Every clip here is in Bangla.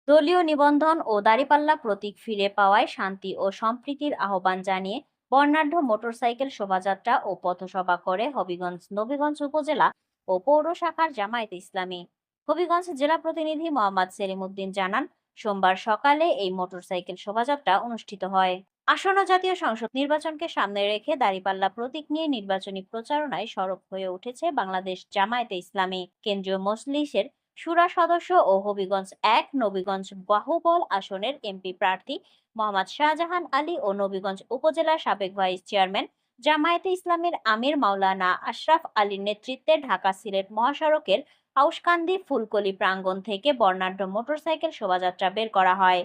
দলীয় নিবন্ধন ও দাঁড়িপাল্লা প্রতীক ফিরে পাওয়ায় শান্তি ও সম্প্রীতির আহ্বান জানিয়ে বর্ণাঢ্য মোটরসাইকেল শোভাযাত্রা ও পথসভা করে হবিগঞ্জ নবীগঞ্জ উপজেলা ও পৌর শাখার জামায়াতে ইসলামী। হবিগঞ্জ জেলা প্রতিনিধি মোহাম্মদ সেলিম উদ্দিন জানান, সোমবার সকালে এই মোটরসাইকেল শোভাযাত্রা অনুষ্ঠিত হয়। আসন্ন জাতীয় সংসদ নির্বাচনকে সামনে রেখে দাঁড়িপাল্লা প্রতীক নিয়ে নির্বাচনী প্রচারণায় সরব হয়ে উঠেছে বাংলাদেশ জামায়াতে ইসলামী। কেন্দ্রীয় মজলিসের শুরা সদস্য ও হবিগঞ্জ ১ নবীগঞ্জ বাহুবল আসনের এমপি প্রার্থী মোহাম্মদ শাহজাহান আলী ও নবীগঞ্জ উপজেলার সাবেক ভাইস চেয়ারম্যান জামায়াতে ইসলামীর আমির মাওলানা আশরাফ আলীর নেতৃত্বে ঢাকা সিলেট মহাসড়কের আউশকান্দি ফুলকলি প্রাঙ্গণ থেকে বর্ণাঢ্য মোটরসাইকেল শোভাযাত্রা বের করা হয়।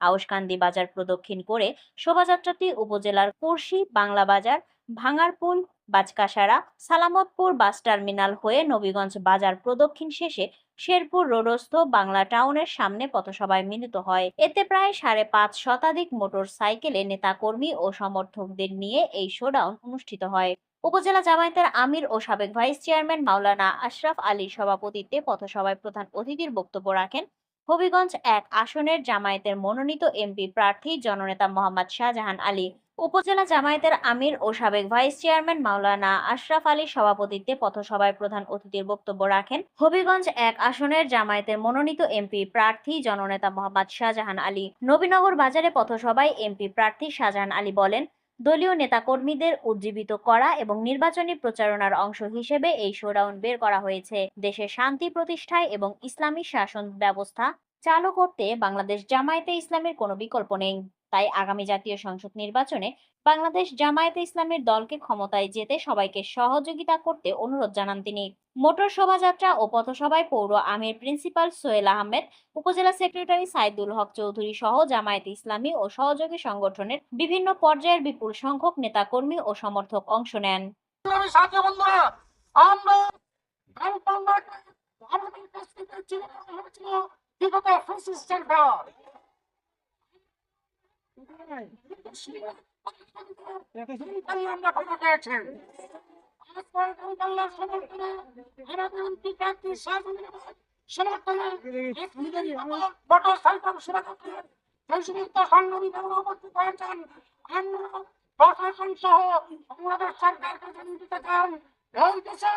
আউশকান্দি বাজার প্রদক্ষিণ করে শোভাযাত্রাটি উপজেলার কুর্শি, বাংলা বাজার, ভাঙারপুল, বাচকাসারা, সালামতপুর বাস টার্মিনাল হয়ে নবীগঞ্জ বাজার প্রদক্ষিণ শেষে শেরপুর রোডস্থ বাংলা টাউনের সামনে পথসভায় মিলিত হয়। এতে প্রায় ৫.৫ শতাধিক মোটর সাইকেলে নেতাকর্মী ও সমর্থকদের নিয়ে এই শোডাউন অনুষ্ঠিত হয়। উপজেলা জামায়াতের আমির ও সাবেক ভাইস চেয়ারম্যান মাওলানা আশরাফ আলীর সভাপতিত্বে পথসভায় প্রধান অতিথির বক্তব্য রাখেন হবিগঞ্জ ১ আসনের জামায়াতের মনোনীত এমপি প্রার্থী জননেতা মোহাম্মদ শাহজাহান আলী। উপজেলা জামায়াতের আমির ও সাবেক ভাইস চেয়ারম্যান মাওলানা আশরাফ আলীর সভাপতিত্বে পথসভায় প্রধান অতিথির বক্তব্য রাখেন হবিগঞ্জ ১ আসনের জামায়াতের মনোনীত এমপি প্রার্থী জননেতা মোহাম্মদ শাহজাহান আলী। নবীনগর বাজারে পথসভায় এমপি প্রার্থী শাহজাহান আলী বলেন, দলীয় নেতাকর্মীদের উজ্জীবিত করা এবং নির্বাচনী প্রচারণার অংশ হিসেবে এই শোডাউন বের করা হয়েছে। দেশে শান্তি প্রতিষ্ঠায় এবং ইসলামী শাসন ব্যবস্থা চালু করতে বাংলাদেশ জামায়াতে ইসলামীর কোনো বিকল্প নেই। তাই আগামী জাতীয় সংসদ নির্বাচনে বাংলাদেশ জামায়াতে ইসলামীর দলকে ক্ষমতায় যেতে সবাইকে সহযোগিতা করতে অনুরোধ জানান তিনি। মোটর শোভাযাত্রা ও পথসভায় পৌর আমির প্রিন্সিপাল সোহেল আহমেদ, উপজেলা সেক্রেটারি সাইদুল হক চৌধুরী সহ জামায়াতে ইসলামী ও সহযোগী সংগঠনের বিভিন্ন পর্যায়ের বিপুল সংখ্যক নেতাকর্মী ও সমর্থক অংশ নেন। প্রশাসন সহ বাংলাদেশ সরকারকে জানিয়ে দিতে চান, এই দেশে